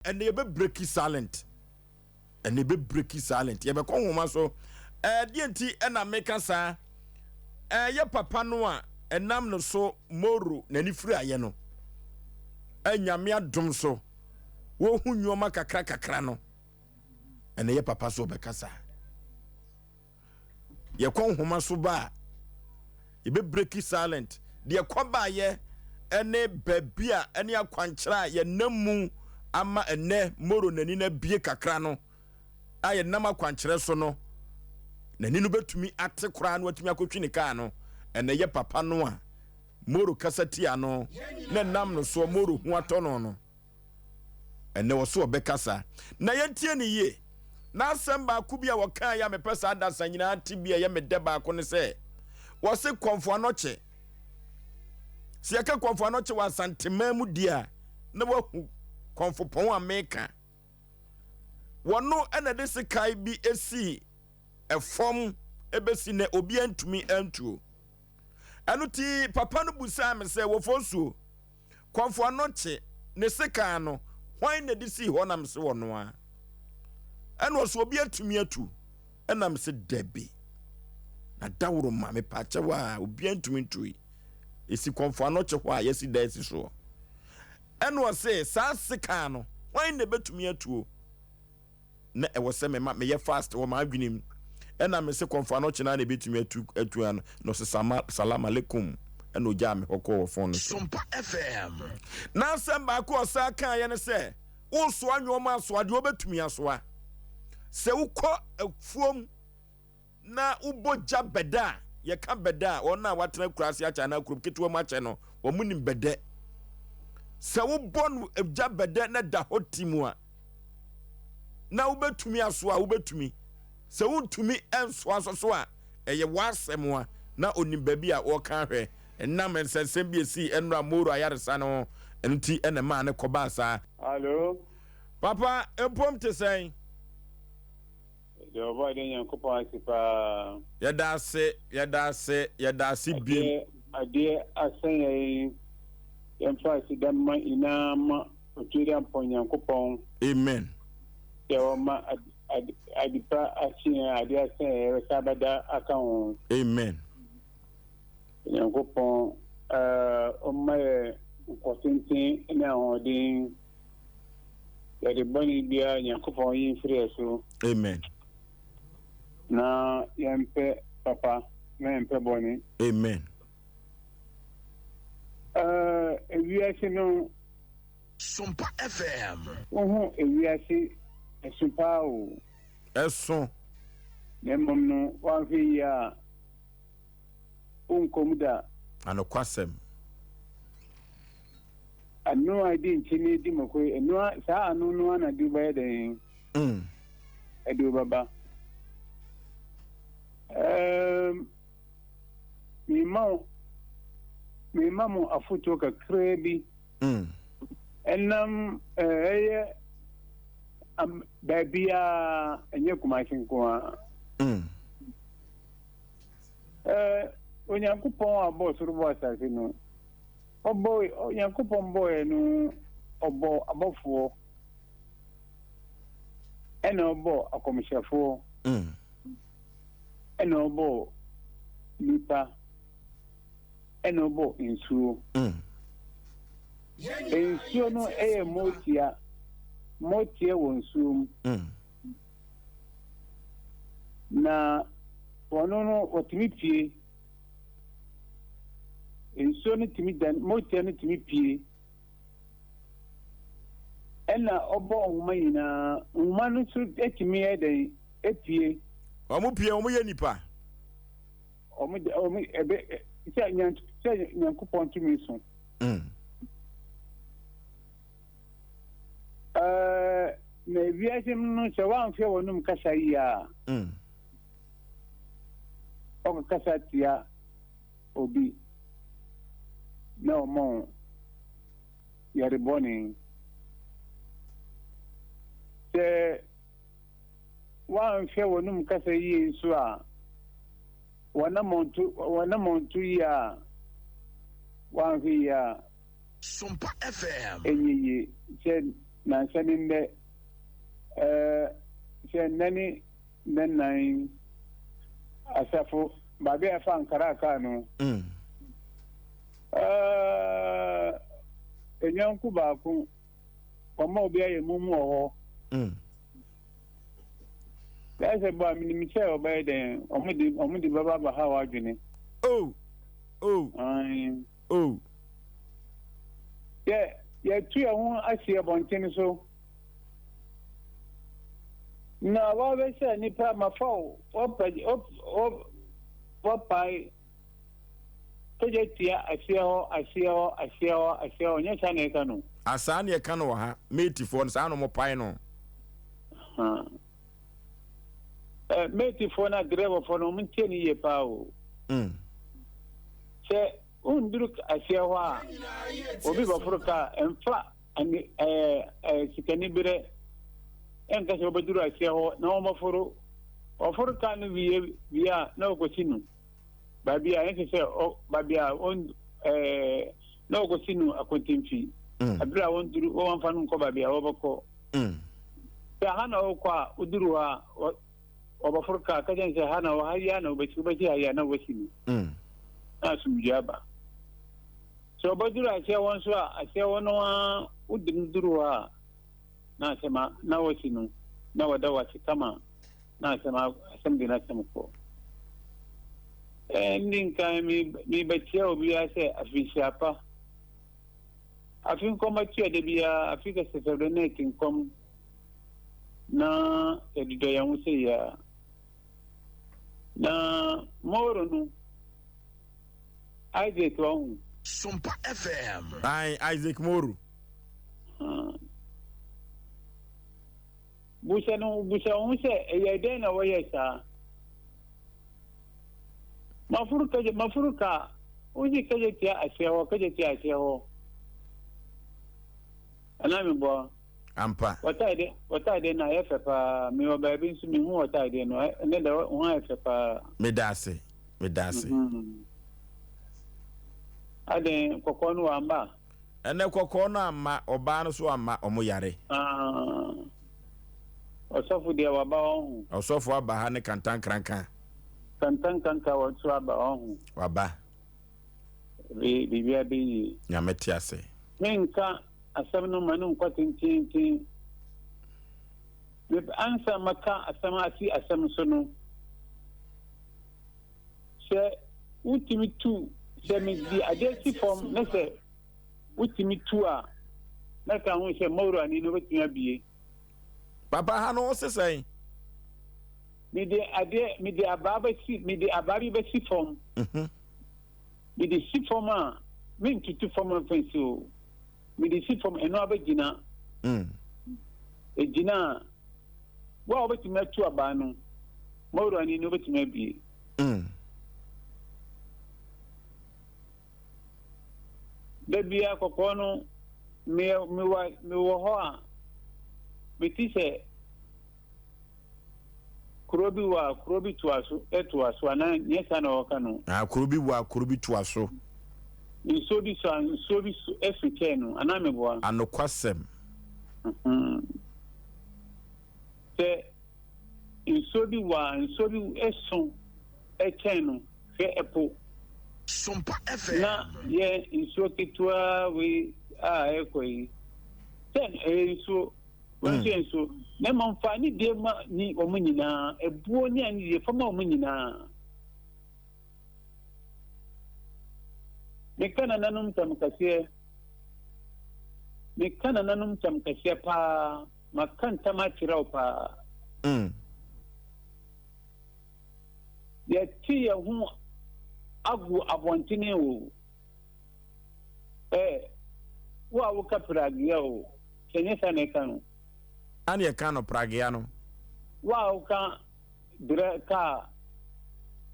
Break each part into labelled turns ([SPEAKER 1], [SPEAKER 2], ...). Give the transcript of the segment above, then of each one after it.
[SPEAKER 1] and they be breaky silent. And they be breaky silent. You be come home so. DNT and American sa. Ye papa noa. Enam no so moru na ni free aye no. Nyame adom so. Wo hu nyoma kakra no. Ene ye papa so bekasa. Ye kon homa so ba. Ye be breaky silent. De kwa ba ye ene babia ene akwankyera ye namu ama ene moro nani na bie kakra no. Aye nam akwankyere so no. Nani no betumi ate kra no atumi akotwi ne ka no. Ene ye papa no a moro kasati ano na nam no so moro hu atono no. Ene wo so obekasa. Na yentie ne ye. Na asamba akubia wo kan ya mepesa adasa nyina atibia ye medeba ko ne se. Wo se konfo anoche. Si yaka konfo anoche wa santema mu dia na wo konfo pon America. Wono ena de se kai bi esi efom ebesi ne obi antumi antuo. Anu ti papa no busa me se wo fonsuo. Konfo anoche ne se kan no hwan na de si ho nam se wono a. Eno so obi atumi atu. Enam se debi. Na dawro ma me pa chewa obi antumi ntui. Esi konfo anoche ho a yesi da esi so. Eno se sa se kan no hwan na betumi atuo. Na e wo se me ma me ye fast wo ma adwenim. Ena me se konfo anoche na betumi atu an no se salam alaikum. Eno ja me hokọ wo phone so.
[SPEAKER 2] SOMPA FM.
[SPEAKER 1] Na samba ko osa kan ye ne se wo so anwoma so ade obetumi asoa. Se ukọ afuom na ubogya beda ye ka beda ona watena kurase acha na kurum ketewa mu ache no wo munim bede se wo bon egya beda na da hotimu a na ubetumi aso a ubetumi se wontumi enso aso so a eye wasem a na onim babi a wo ka hwe enam ensensem bi esi enra moro ayaresa no enti ene ma ne koba sa.
[SPEAKER 3] Hello
[SPEAKER 1] Papa empom te sen
[SPEAKER 3] yo boy den Yankopon asipa
[SPEAKER 1] yadase biem
[SPEAKER 3] ade asen yemfa sidamma ina ma otiri mpon Yankopon.
[SPEAKER 1] Amen.
[SPEAKER 3] Yo ma adipa asin ade asen resabada akon.
[SPEAKER 1] Amen.
[SPEAKER 3] Yankopon o ma kosintin na hodin yade bani bia Yankopon yin free so.
[SPEAKER 1] Amen.
[SPEAKER 3] Na yempe papa na yempe boni.
[SPEAKER 1] Amen.
[SPEAKER 3] Ewiase no
[SPEAKER 2] SOMPA FM.
[SPEAKER 3] Ewiase SOMPA o.
[SPEAKER 1] Eso.
[SPEAKER 3] Nemom no wa fi ya unkomuda
[SPEAKER 1] Anokwasem.
[SPEAKER 3] Anu adi nchini di mako enu sa anu no na di ba den. Edu baba. Mi mamu afuto ka krebi. Enam babia enye kumashin kwa. Onyankopon abo surubo asase no. Obo onyankopon boy no obo abofo. Ena obo akomishafo. Ena obo nipa. Ena obo insuo. Insuo no motia wonsuo. Na wono no otimi pie. Insuo no timi dan motia no timi pie. Ena obo ohuma yina ohuma no so etimi eden epie.
[SPEAKER 1] Omo pie omo ye nipa.
[SPEAKER 3] Omo ebe Nyankopon tumi so. Na wiase no se wan fe wonum kasa yi a. O kasa tia obi. No mo. Yare boni. Se wan fe wonum kasa yi so a. Wana montu ya wan fi ya
[SPEAKER 2] SOMPA FM.
[SPEAKER 3] enyi se na sending the nani then asafo babe afa ankara aka no enyanku baako omo obi aye mumu oho that's about me che obey den omudi baba ba ha wa dwene yeah tu ya ho asie bonten so na wa be se ni pa ma fo op pai toje tia asie nya cha na ka no
[SPEAKER 1] asa na ka no ha mate fo no sa no mo pai no mate fo na driver fo no mun tieni ye pa o se undruk asie ho a obi ba furka emfa ani sikani bire en ka so baduru asie ho na o mafuru o furka no wiya na ko sinu babia en se o babia on na ko sinu akontimfi abira won duru o wan fanu ko babia o bako ya hana o kwa uduru ha o ba furka ka jan se hana o hayya na baci hayya na wasinu asu jaba so baduru asie won so asie won wa uduru ha na sema na wasinu na wadawa kama na sema asamdi na sema ko ending kai mi batia obi ase afisiapa afin koma tia de bia afika se donating kom na edido ya muse ya na moro no Isaac won
[SPEAKER 2] SOMPA FM
[SPEAKER 1] Isaac Moro
[SPEAKER 3] busa on se e den na waye sa mafuruka uji kaje tia aseho anami bo
[SPEAKER 1] ampa
[SPEAKER 3] wata de na efepa mi obabi nsu mi hu wata de no ne da hu efepa
[SPEAKER 1] medase
[SPEAKER 3] ade kokonu amba
[SPEAKER 1] ene kokonu amma oba no so amma omo yare
[SPEAKER 3] osofu de waba ohun
[SPEAKER 1] osofu aba ha ne kantan krankan
[SPEAKER 3] kanka watu aba ohun
[SPEAKER 1] waba
[SPEAKER 3] bibia bi
[SPEAKER 1] nyameti ase
[SPEAKER 3] menka asamno manu kwatintin with answer maka asamati asamsono se ultimi tu se mi di adesi form na se ultimi tu a na ka hu se moro ani no betia bie
[SPEAKER 1] papa ha no sesai
[SPEAKER 3] mi de ababi be si form mi de si form a min tutu form fanso mi de si form eno abagina ejina wa obetima tu aba no moro ani no betima bie bebia kokono mi wo ho a bitise kurobi tuaso ana nyesa na wakano
[SPEAKER 1] kurobi tuaso
[SPEAKER 3] insobi esukenu ana meboa
[SPEAKER 1] anokwasem
[SPEAKER 3] se insobi esun ekenu fe epo
[SPEAKER 2] SOMPA FM
[SPEAKER 3] na ye insokitua we ekoi ten so so na manfani de ma ni omunyina ebuo ni ani de fama omunyina mekana nanum tamkasiye pa makanta ma tirau pa ya ti ya hu agu abontine wo wa wuka pragia o kenyesa ne kanu
[SPEAKER 1] ani e kano pragiano
[SPEAKER 3] wa wuka draka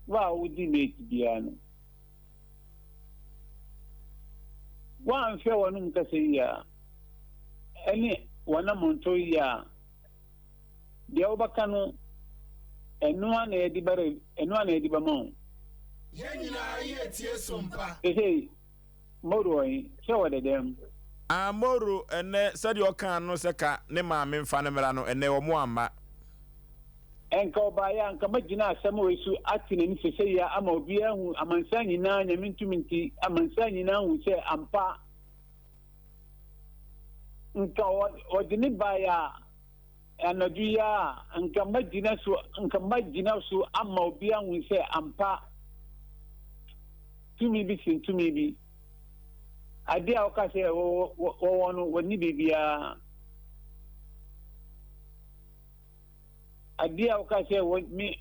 [SPEAKER 3] wa udi ne tibiano wa anfe wonu mkaseiya eni wana monto ya dia obakanu enua na edibamon
[SPEAKER 2] yenina ye tie SOMPA
[SPEAKER 3] moro yi chewa de dem
[SPEAKER 1] Amoro ene said your can no seka ne maame mfa ne mra no ene omo amma.
[SPEAKER 3] Enka obaya nka magina asem wesu atine ni sese ya ama obi ahu amansa nyina nyamintuminti amansa nyina hu se ampa nka odini baya anaduya nka magina so ama obi ahu se ampa tumi bi ade a oka se wo no woni bibia ade a oka se mi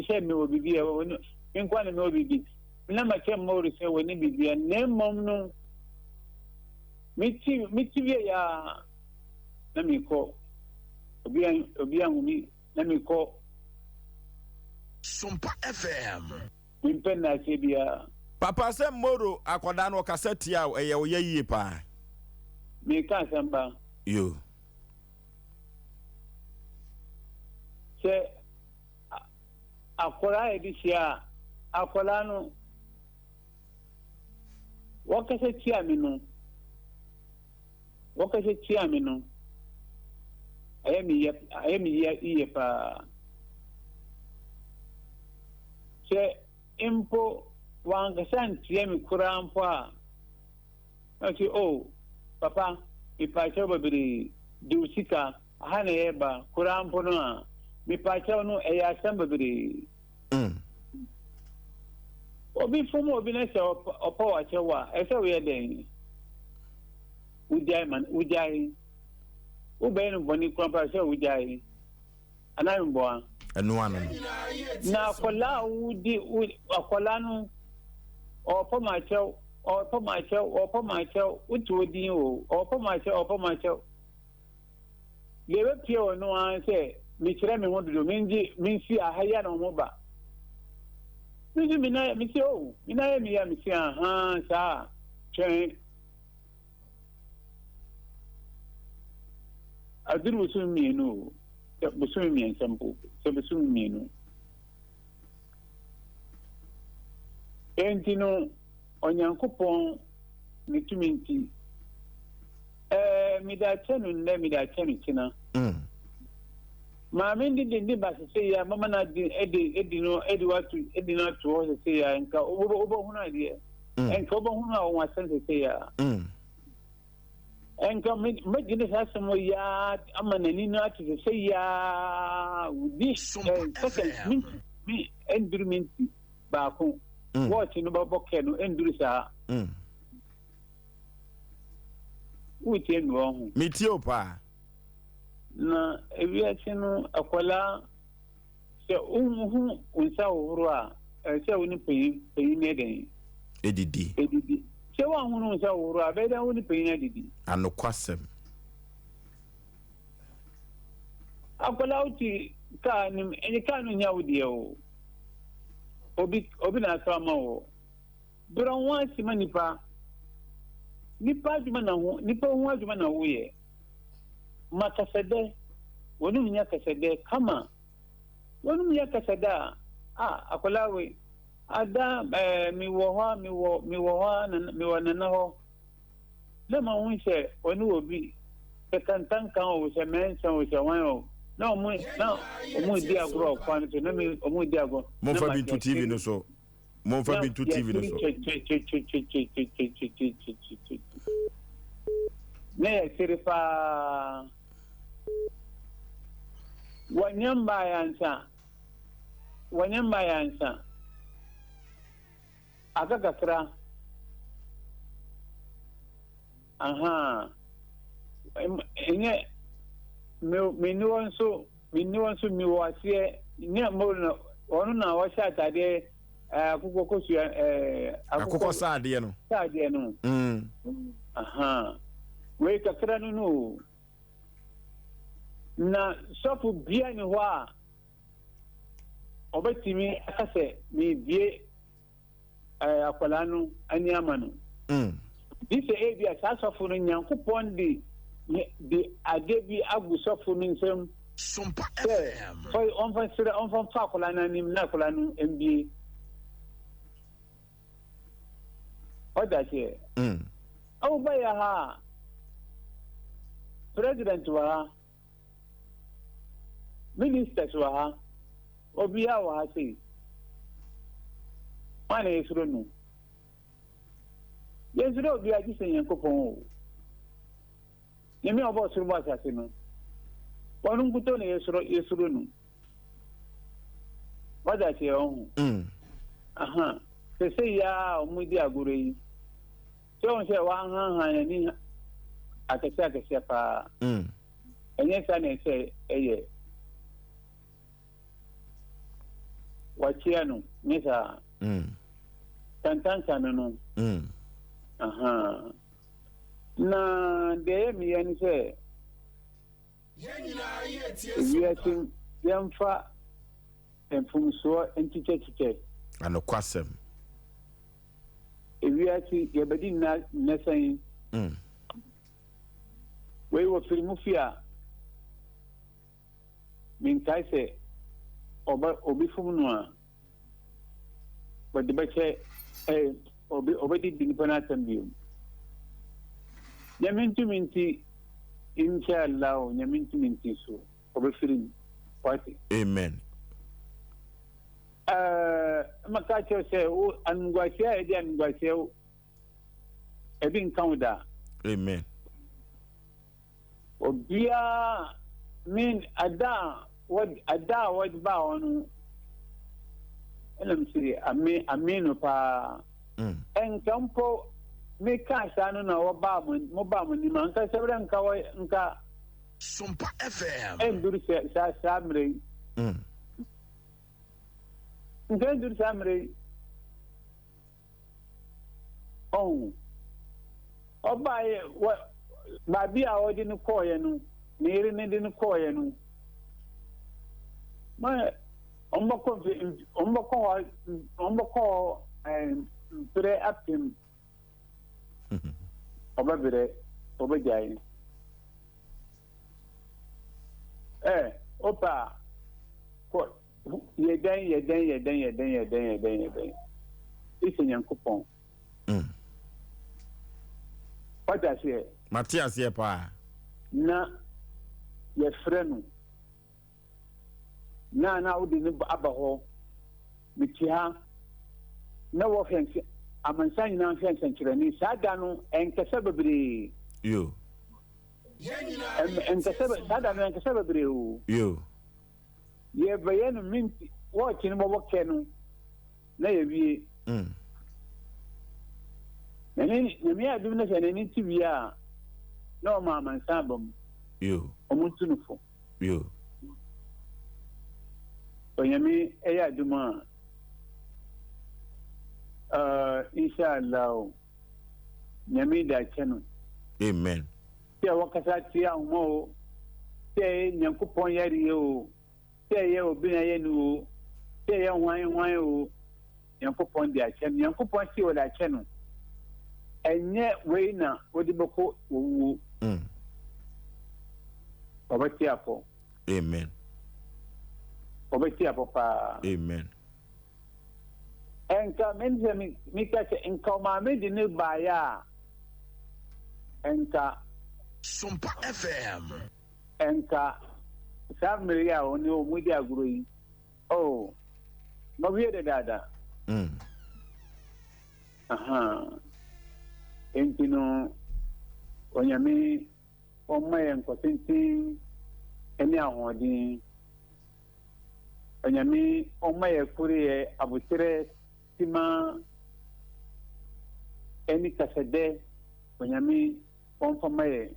[SPEAKER 3] se me wo bibia woni menkwa na me wo bibi na ma che mo se woni bibia na mom no miti bi ya na mi ko obi an mi na mi ko
[SPEAKER 2] SOMPA FM.
[SPEAKER 3] mi penna se bia
[SPEAKER 1] Papa se moro akoda no kaseti a eye wo yie pa.
[SPEAKER 3] Me ka samba.
[SPEAKER 1] Yo.
[SPEAKER 3] Se akola edisia akola no wakase tia mi no. Ayemi ye pa. Se impo wanga santi mi kurampo a ati papa ipacha babiri diusika hana yeba kurampo no a mi pacha no eya sambabiri obi fumo obi na se opa wa chewa ese we den ujai ube no boni kurampo se ujai anayi mboa
[SPEAKER 1] Enu anu
[SPEAKER 3] na akola udi akola no opo ma chew utu odin o opo ma chew lewe pie onu an se mi kire me wodo minsi ahaya na mo ba mina mi se mina ye mi ya mi se aha sa chen aduru so mi no busumi mi ensampo se busumi mi no entino onyankopon mituminti mi da chenu kina ma min di ba se ya mama na edi no to se ya nka obo huna die enka obo huna o wa se ya enka magine sasemo ya amanani no ati se ya udi second mi endurminti ba ko watch no boke no enduru sa uche no ho
[SPEAKER 1] miti opa
[SPEAKER 3] na ewiachi no akwala se unhu unsa ohuru a se woni peyin ne den
[SPEAKER 1] edidi
[SPEAKER 3] se wa hunu unsa ohuru a be dan woni peyin edidi
[SPEAKER 1] anokwasem
[SPEAKER 3] akwala uti ka ni eni ka no nyawde o obi na sama wo duran wansi manipa nipa juma na ho nipa ho ajuma na wo ye makasede wonu nya kasede kama wonu nya kaseda akolawe ada mi wo na ho le ma won se wonu obi e kan o se mensa o se wan o no mu di agro kwan to no mi omu di agro
[SPEAKER 1] mo fa bi to TV no so
[SPEAKER 3] ne serifa wanyamba yansa aka kakra aha enye mini wonso mi wase ni amoro onu na wa sha tade akoko su
[SPEAKER 1] akoko saade no
[SPEAKER 3] aha we kakra no na sofu bia ni ho a obetimi akase mi bie akwala no ani amano dise ebia sa sofu no nyankopon di adebi agu sofu no nsem
[SPEAKER 2] SOMPA FM
[SPEAKER 3] foi on fa akwala na nim na akwala no mbie oda che Au baya ha president wa ha ministers wa ha obiya wa ha sei mana yesuro no yesuro obiya ji sen Yankopɔn o yemi obo suru ba asase no wonu nkuto na yesuro no wada che on aha se ya omudi agoro yi se on se wa han ni akese pa enye sa na se eye wachia no nisa tantansa no aha na de mi yani se yenyina yemfa enfumso enticheche
[SPEAKER 1] anokwasem
[SPEAKER 3] ewiati yebedi na nesan we wo firimufia min kaise obi fumnu a wadi bache obedi dinipana tambio nyaminti inshallah nyaminti so obi firim wati
[SPEAKER 1] amen
[SPEAKER 3] makacho se o angwasia edi angwasia ebi nkauda
[SPEAKER 1] amen
[SPEAKER 3] obia min ada wad ba onu elam siri aminu pa en kampo me ka sanu na wo ba mo ni man ka sebra nka
[SPEAKER 2] SOMPA FM
[SPEAKER 3] en dur se samre ngendur samre obaye ba bia odi ni koye no niri ni di ni koye no ma ombako pre apim obabire obajai opa ko yeden isi Nyankopɔn wata se
[SPEAKER 1] Matias ye pa
[SPEAKER 3] na ye frɛ no na wodi ne aba hɔ mitia na wo fɛnse amansa nyina fɛnse nkyerɛni saa da no ɛnkɛsɛ bebree
[SPEAKER 1] yo
[SPEAKER 3] ɛnkɛsɛ bebree o
[SPEAKER 1] yo
[SPEAKER 3] ye bayanu minti wo kini mo boke no na ye wie nani mi adum na nani TV a na o ma mansa bam
[SPEAKER 1] yo
[SPEAKER 3] omuntu nufo
[SPEAKER 1] yo
[SPEAKER 3] oyami eya aduma inshallah nyami da chenu
[SPEAKER 1] amen
[SPEAKER 3] te wakasa ti a mo te Nyankopɔn yari o te obi na ye nu te ye hwan o Nyankopɔn di akyɛ Nyankopɔn si o da akyɛ no enye we na odi beko owu obati afọ
[SPEAKER 1] amen
[SPEAKER 3] obati afọ pa
[SPEAKER 1] amen
[SPEAKER 3] enka menze mi kache enka ma me di ne baya enka
[SPEAKER 2] SOMPA FM
[SPEAKER 3] enka Samaria oni o mudi aguro yi no wie de dada aha entino onyame omaye nkotenti eni ahodin onyame omaye kuriye abutere tima eni kasede onyame onfamaye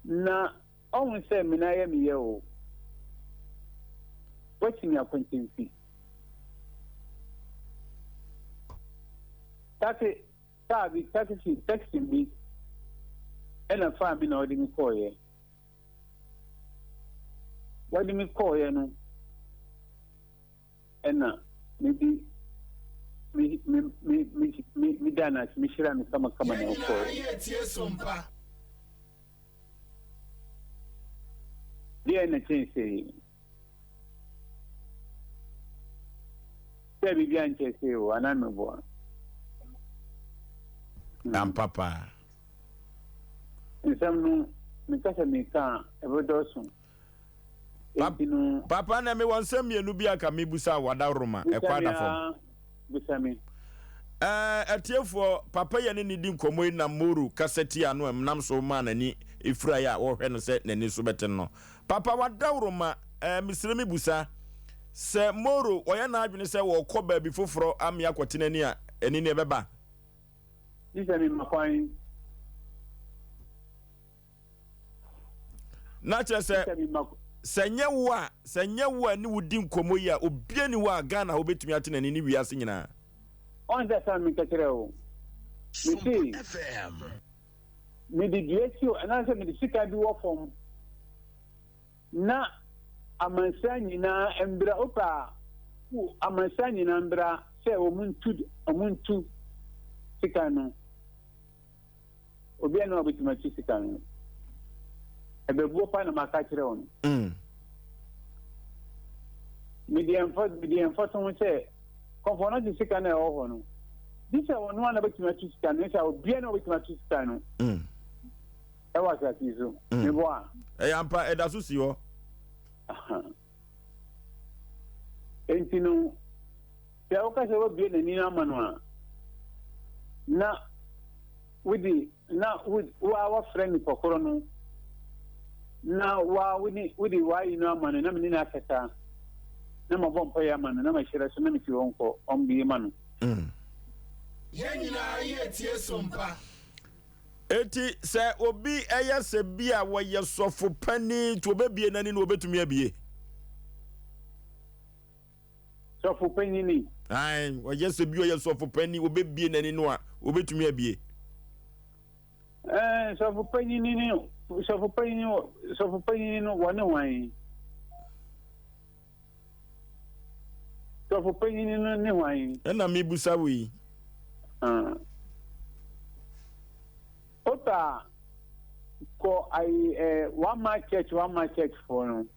[SPEAKER 3] na on se minaye miye o watching your contingency taxi bi ena fa mi na odi mi koye wadi mi koye no ena mi dana mi shira mi kama na koye dia na chense se bi bian chense o aname bo
[SPEAKER 1] am papa
[SPEAKER 3] nsɛm no mekasa meka ɛbɛdɔso
[SPEAKER 1] papa na me won nsɛm mienu bi aka mebusa wada roma ɛkwada fam
[SPEAKER 3] busami
[SPEAKER 1] atiefo papa ye ne di nkomo na moru kaseti ano emnam so ma nani efura ya wo hwɛ no sɛ nani so bɛte no papa wada roma misire mi busa sɛ moru ɔyɛ na adwene sɛ wo kɔ ba bi foforo ame akɔte nani a eni ne bɛba
[SPEAKER 3] disami makwan
[SPEAKER 1] na kyerɛ sɛ nyɛ wo a ne wodi nkomo yi a obia ni wo a Ghana wo betumi ate nani ni wiase nyina
[SPEAKER 3] on that time me kekere o me
[SPEAKER 2] FM
[SPEAKER 3] me di duetio ana se me di sika bi wo fom na amansa nyina embra opa amansa nyina embra se omuntu sika no obi anu abetima sika no ebebuo pa na maka kire on me di enfo so se konfona di sika na e ho no disa wonu ana betima sika no sa obi anu abetima sika no e wa sa tizo me bo a
[SPEAKER 1] e ampa e da so si ho
[SPEAKER 3] entino se o ka se wo bi na ni na manu a na wa friend kokoro no na wa wudi wa inu amanu na mini na kata na mabompa ya manu na mashira so na miti wonko ombi manu
[SPEAKER 2] Yenina ye tie sompa
[SPEAKER 1] eti sɛ obi ɛyɛ sɛ bi a wɔyɛ sɔfo pani to obebie nani no obetumi abie
[SPEAKER 3] sɔfo pani ni
[SPEAKER 1] ai wɔyɛ sɛ bi ɔyɛ sɔfo pani obebie nani no a obetumi abie
[SPEAKER 3] sɔfo pani ni no wɔne wan sɔfo pani ni no ne wan
[SPEAKER 1] ɛna mebusa wo yi
[SPEAKER 3] ota ko ai one man church for no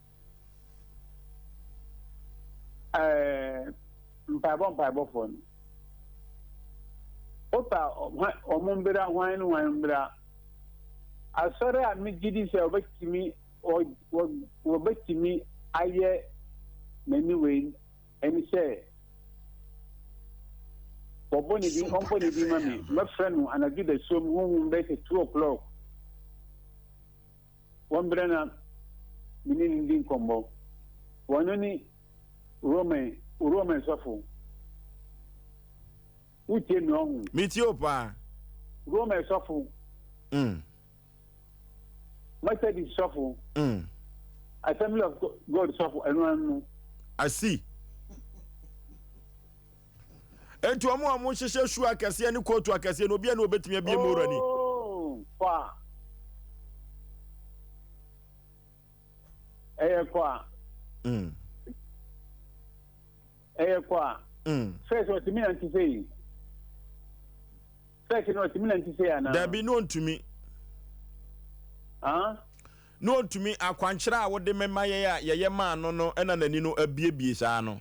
[SPEAKER 3] mpaibo for no ota omumbira wan mbira asore a migidi se obetimi aye nani we eni se Company bi mami my friend and I give the some who make it 2 o'clock. One brana meaning din combo. One only Roman suffer. Who tell no
[SPEAKER 1] meet you pa
[SPEAKER 3] Roman suffer. My said is suffer. Assembly of God suffer and
[SPEAKER 1] I see. Enti omo amu hyehyɛ shoe akɛse ne coat akɛse no bia na obetumi abie morani
[SPEAKER 3] kwa first what me anti say ana
[SPEAKER 1] there be no ntumi no ntumi akwankyerɛ a wode mema yɛ ma no ɛna nani no abiebie saa no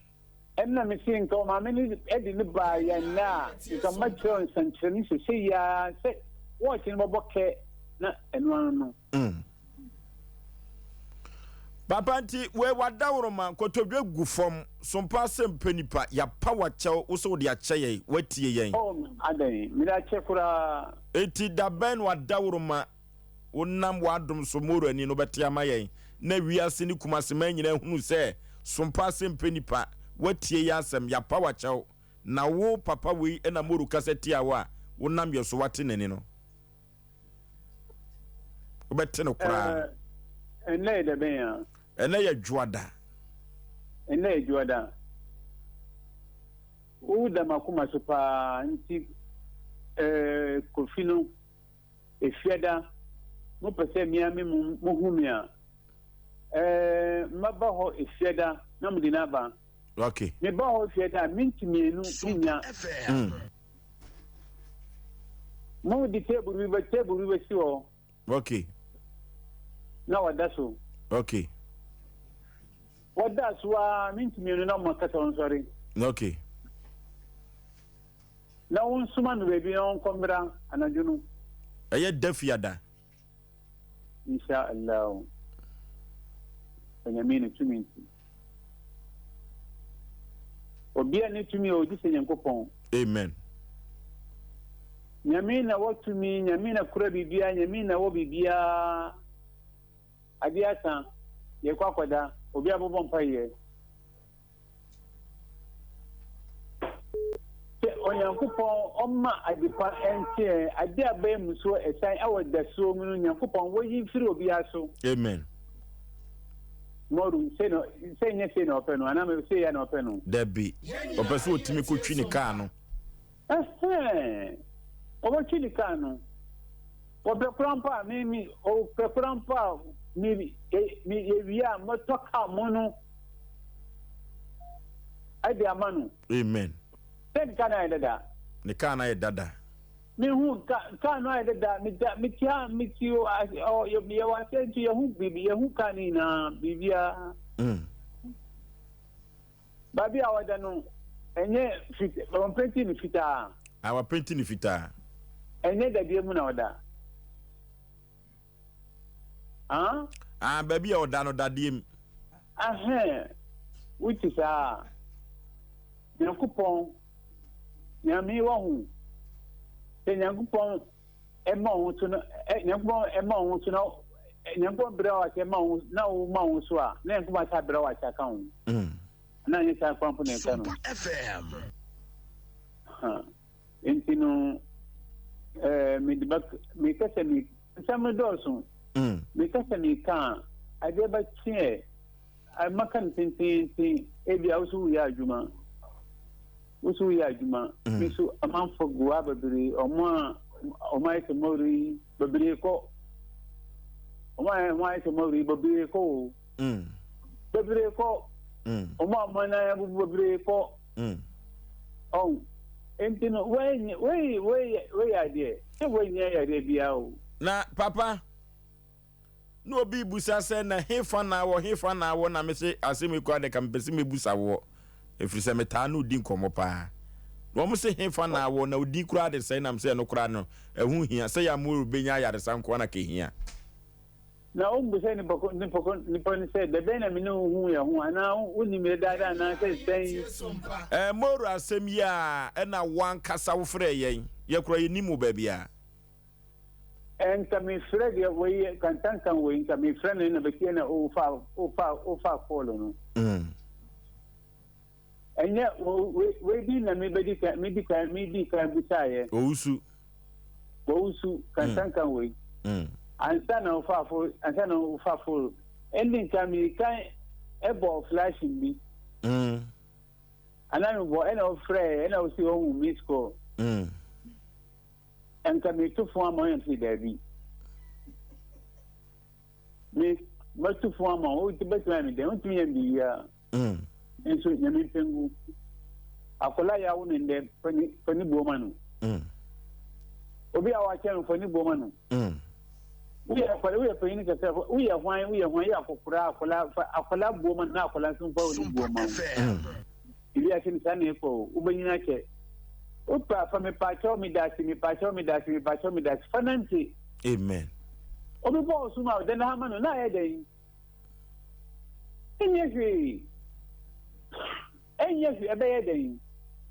[SPEAKER 3] enna me sin ko ma me ni edi ne ba ya na ka ma tron santrani se ya se wo tin bo boke na enu no
[SPEAKER 1] papa nti we wadawroma kotodwe gu fom sompa sempenipa ya power chew wo so de ache ye watie yen
[SPEAKER 3] adai mi da che kura
[SPEAKER 1] eti da ben wadawroma wonam wadom so morani no bete ama yen na wiase ni kumase man nyina hunu se sompa sempenipa watie ya asem ya power chew na wo papa we na moru kaseti awa wonam ye so wate nani no obete no kura
[SPEAKER 3] ene de ben ya
[SPEAKER 1] ene ye dwoada
[SPEAKER 3] o da makuma so pa nti kofino efiada mo pese miami mo humia maba ho efiada na mo dinaba
[SPEAKER 1] okay
[SPEAKER 3] me ba ho efiada minti mienu nya mo di table we si o
[SPEAKER 1] okay
[SPEAKER 3] na wadaso
[SPEAKER 1] okay
[SPEAKER 3] wadaso wa minti mienu na mo kata on sorry
[SPEAKER 1] okay
[SPEAKER 3] na won suma no bebi on kombra anadunu
[SPEAKER 1] eye dafiada
[SPEAKER 3] insha Allah anyamine tumi obia ne tumi o di senyankopon
[SPEAKER 1] amen
[SPEAKER 3] nyamina wotumi nyamina kura bibia nyamina wo bibia adiata ye kwakwada obia bobon paye onyankopɔn ɔma adipa ɛntie ade abɛɛ mu so ɛsan awɔ dasuo mu no nyankopɔn wɔyi firi obiara so
[SPEAKER 1] amen
[SPEAKER 3] moru se no se nye se no ɔpɛ no ana me se ya no ɔpɛ no
[SPEAKER 1] dabi ɔpɛ so otimi kɔtwi ne kaa no
[SPEAKER 3] ɔbɛtwi ne kaa no ɔpɛ krampa mi ɔpɛ krampa mi ewia mɔtɔ kaa mu no ade ama no
[SPEAKER 1] amen
[SPEAKER 3] Ten kana edada.
[SPEAKER 1] Ne kana edada.
[SPEAKER 3] Me hu kana edada mi ti o ye wa se ti ye hu bibi ye hu kani na bibia. Babi awada no enye fit on penti ni fita.
[SPEAKER 1] Awa penti ni fita.
[SPEAKER 3] Enye da bi mu na oda.
[SPEAKER 1] Babi awada no dadiem.
[SPEAKER 3] Which is Yakupon Yami wahu. Then Yakupon Emma to know Emma to know Yakupon Brawa Emma now Mausua, then come at Brawa account. Now you can company
[SPEAKER 2] FM.
[SPEAKER 3] Intino me Cassami, some Dawson. Me Cassami can. I did but cheer. I makan tinti ebi ausu ya juma usu ya juma bisu amanfo gua babiri oma ite mori babiri ko oma ite mori babiri ko babiri ko oma mana ya babiri ko oh entino we idea e we nya idea biao
[SPEAKER 1] na papa no obi busa se na hefa na wo na me se asemi kwa de kam pese me busa wo efiri se meta na odi nkomo pa wo mo se hefa na wo na odi kura de se na me se no kura no ehu hia se ya mo benya yare sanko na ke hia
[SPEAKER 3] na o busa ni poko se de be na me no hu ya hu ana uni me dada na se sen
[SPEAKER 1] moru asemi a na wan kasa wo frɛ yen ye kura yi nimu ba bia
[SPEAKER 3] and kami friend ya we kan we kami friend na bekia na ofa follow no enya we di na me di kan bisaye
[SPEAKER 1] ousu
[SPEAKER 3] kan we ansa na ofa follow ending kami kan ebo flashing bi ana bo ena friend ena o si o miss call and can be too far more and see Debbie. Miss, but too far more, the best man, they don't mean the and so you mean, Akolaya won in the funny woman. Obi our channel funny woman. We are paying yourself, we are wine, Akola woman now, Akola woman. If you are in San Epo, Ubanake. Opa from a pacho me that fananti.
[SPEAKER 1] Amen.
[SPEAKER 3] Obi bo suma then ha manu na eden. Enyefi ebe eden.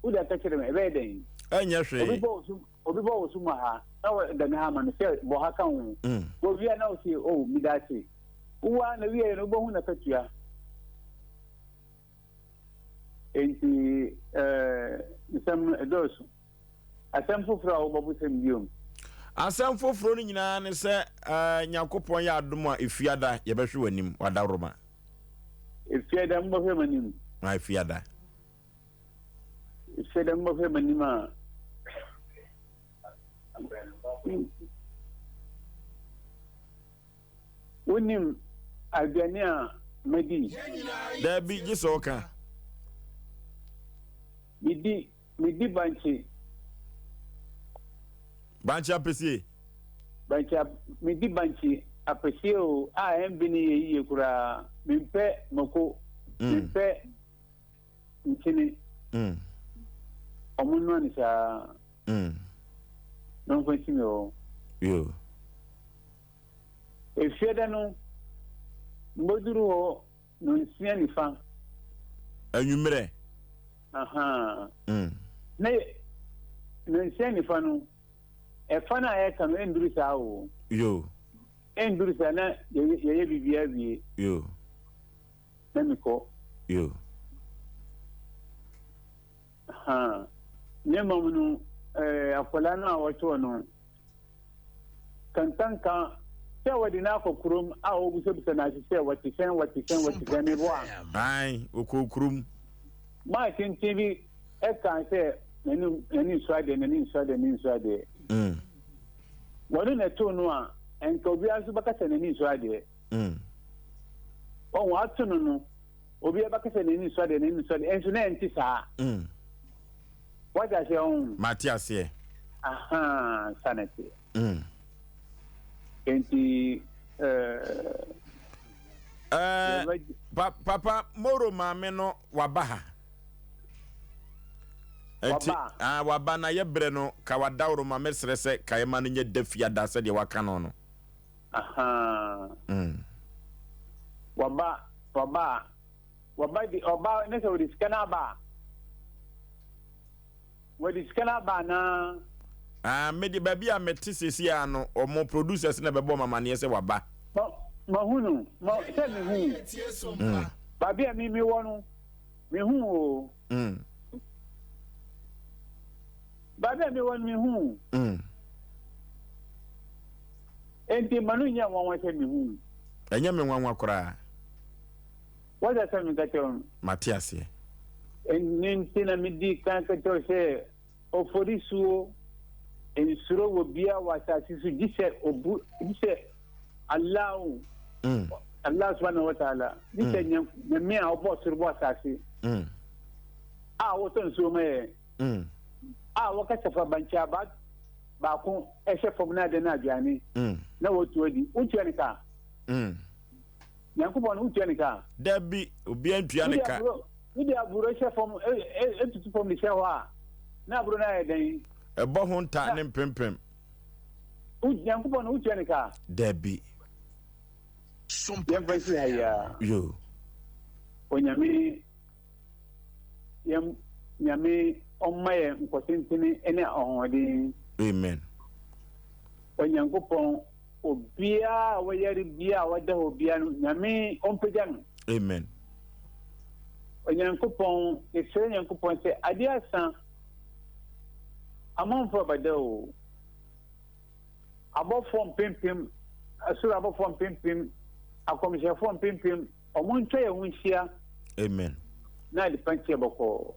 [SPEAKER 3] Uda takere me ebe eden.
[SPEAKER 1] Enyefi.
[SPEAKER 3] Obi bo suma ha. Na then ha manu se bo ha kan. Bo via na o si o mi dati. Uwa na wi no bo hu na katua. Enti some edosu asem foforo a wo bobusem biom
[SPEAKER 1] asem foforo ni nyina ne se nyakopon ya adom a efiada ye behwe wanim wadaroma
[SPEAKER 3] efiada mbofem anim
[SPEAKER 1] na efiada
[SPEAKER 3] mbofem anim a unim aduane a medi
[SPEAKER 1] da bi gisoka Midi banchi apesi midi banchi apesi o a mbini ye kura mimpe moko mimpe nkini omunwa ni sa
[SPEAKER 3] no continue.
[SPEAKER 1] Yo.
[SPEAKER 3] If you don't know, Moduro, no see any fan.
[SPEAKER 1] And you mere.
[SPEAKER 3] Aha. Nay, no see any fan. A fan I can endure sao.
[SPEAKER 1] Yo.
[SPEAKER 3] Endure sana, ye.
[SPEAKER 1] Yo.
[SPEAKER 3] Let me call.
[SPEAKER 1] Yo.
[SPEAKER 3] Ha. Nemamunu, Apolano, or two no. Kantanka, say what in Alco Krum, I always say what you send,
[SPEAKER 1] Aye, Okokrum.
[SPEAKER 3] My TV, I can say, any side and inside there. What in a two noir, and Kobias Bacas and any side there. Oh, what to know? Obia Bacas and inside, and so then, what does your own?
[SPEAKER 1] Matthias here.
[SPEAKER 3] Aha, sanity.
[SPEAKER 1] Papa Moro Mameno Wabaha. Waba na ye breno ka wadauro ma mesrese ka ye manu nye defia da se de waka no no.
[SPEAKER 3] Aha. Waba di oba ne so di scanner ba. Di scanner ba na
[SPEAKER 1] me di baby a metisisi ano omo producers na bebo mama ne se waba.
[SPEAKER 3] Mahunu, se me hu. Baby a mi wonu. Me hu o. Baby me won me hu. Enti manu nya won se me hu.
[SPEAKER 1] Enya me nwanwa kora.
[SPEAKER 3] What does that mean that
[SPEAKER 1] Matthias here?
[SPEAKER 3] Enti na mi di kan ka to se o forisu en suro wo bia wa sa sisu dise obu dise Allah Allah subhanahu wa ta'ala dise nya me a obo suro bo sa si wo ton so me waka safa bancha ba kun ese fom na de na aduane na wotu odi utu ani ka Yankubon utu ani ka
[SPEAKER 1] Debi obi antu ani ka
[SPEAKER 3] Udi aburo ese fom etutu fom ni sewa na aburo na eden
[SPEAKER 1] ebo ho nta ne mpempem
[SPEAKER 3] Yankubon utu ani ka
[SPEAKER 1] Debi
[SPEAKER 2] SOMPA
[SPEAKER 3] Yemfasi haya
[SPEAKER 1] yo
[SPEAKER 3] onyame nyame omaye nkosintini ene ohodi
[SPEAKER 1] amen
[SPEAKER 3] onyankopon obia wayari bia wada obia nyame ompejanu
[SPEAKER 1] amen
[SPEAKER 3] onyankopon esere nyankopon se ade asa amonfo badao abofo pimpim asura abofo pimpim akomishefo pimpim omontwa ye hunhia
[SPEAKER 1] amen
[SPEAKER 3] na de panche boko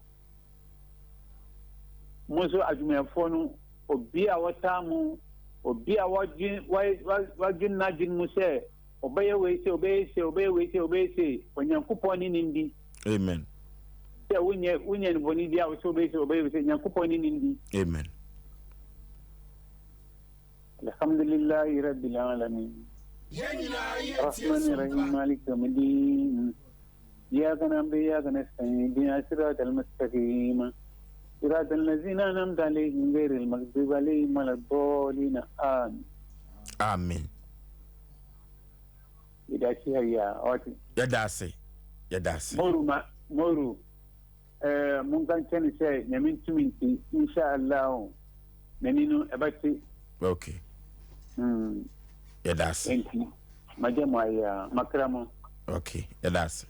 [SPEAKER 3] Mozo adwumefo no obi a watamu obi a wagin na gin mu se obeye we onyankopon ni ndi
[SPEAKER 1] amen
[SPEAKER 3] se unye no boni dia we se nyankopon ni ndi
[SPEAKER 1] amen
[SPEAKER 3] alhamdulillahi rabbil alamin rahmanir rahim malik yawmiddin iyyaka na'budu wa iyyaka nasta'in ihdinas siratal mustaqim صراط الذين أنعمت عليهم غير المغضوب عليهم ولا الضالين
[SPEAKER 1] آمين
[SPEAKER 3] يداسي هيا أوتي
[SPEAKER 1] يداسي
[SPEAKER 3] مورو ممكن كان شيء نمين تمينتي إن شاء الله نمينو أبتي
[SPEAKER 1] أوكي يداسي
[SPEAKER 3] إنتي مجموعة مكرمة
[SPEAKER 1] أوكي يداسي